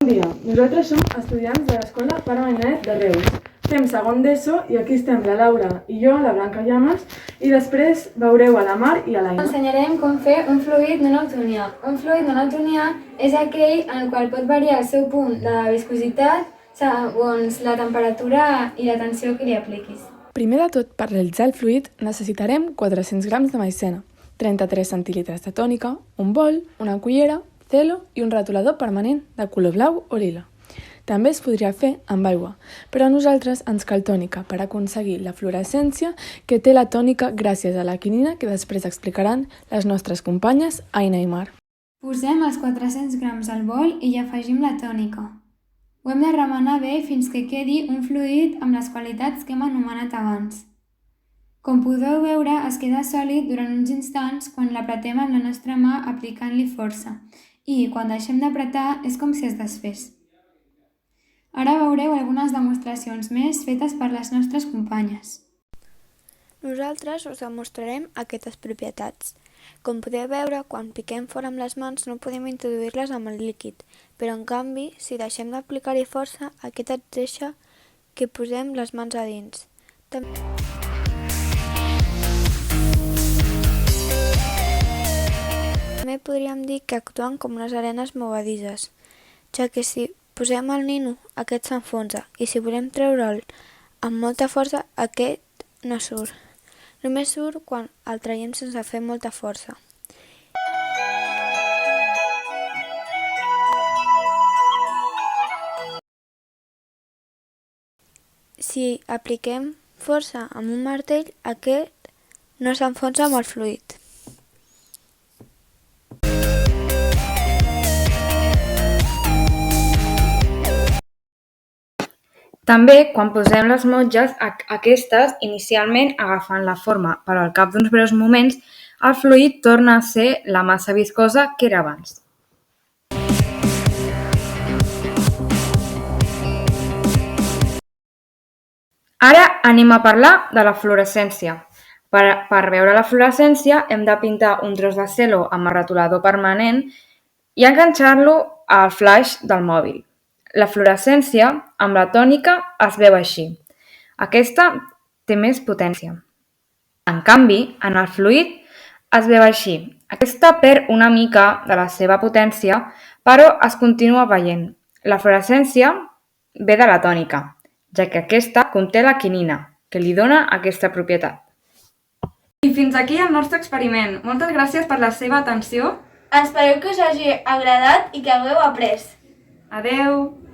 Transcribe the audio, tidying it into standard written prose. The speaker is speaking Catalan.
dia, nosaltres som estudiants de l'Escola Pare Manyanet de Reus. Fem segon d'ESO i aquí estem la Laura i jo, la Blanca Llamas, i després veureu a la Mar i a l'Aina. Ensenyarem com fer un fluid no newtonià. Un fluid no newtonià és aquell en el qual pot variar el seu punt de viscositat segons la temperatura i la tensió que li apliquis. Primer de tot, per realitzar el fluid necessitarem 400 grams de maicena, 33 centilitres de tònica, un bol, una cullera, celo i un retolador permanent de color blau o lila. També es podria fer amb aigua, però a nosaltres ens cal tònica per aconseguir la fluorescència que té la tònica gràcies a la quinina que després explicaran les nostres companyes Aina i Mar. Posem els 400 grams al bol i hi afegim la tònica. Ho hem de remenar bé fins que quedi un fluid amb les qualitats que hem anomenat abans. Com podeu veure, es queda sòlid durant uns instants quan l'apretem amb la nostra mà aplicant-li força i quan deixem d'apretar és com si es desfés. Ara veureu algunes demostracions més fetes per les nostres companyes. Nosaltres us demostrarem aquestes propietats. Com podeu veure, quan piquem fora amb les mans no podem introduir-les amb el líquid, però en canvi, si deixem d'aplicar-hi força, aquest ens deixa que posem les mans a dins. També podríem dir que actuen com unes arenes movedisses, ja que si posem el nino, aquest s'enfonsa, i si volem treure'l amb molta força, aquest no surt. Només surt quan el traiem sense fer molta força. Si apliquem força amb un martell, aquest no s'enfonsa amb el fluid. També, quan posem les motges, aquestes inicialment agafen la forma, però al cap d'uns breus moments el fluid torna a ser la massa viscosa que era abans. Ara anem a parlar de la fluorescència. Per veure la fluorescència hem de pintar un tros de celo amb el retolador permanent i enganxar-lo al flaix del mòbil. La fluorescència amb la tònica es veu així. Aquesta té més potència. En canvi, en el fluid es veu així. Aquesta perd una mica de la seva potència, però es continua veient. La fluorescència ve de la tònica, ja que aquesta conté la quinina, que li dona aquesta propietat. I fins aquí el nostre experiment. Moltes gràcies per la seva atenció. Espero que us hagi agradat i que hagueu après. Adeu!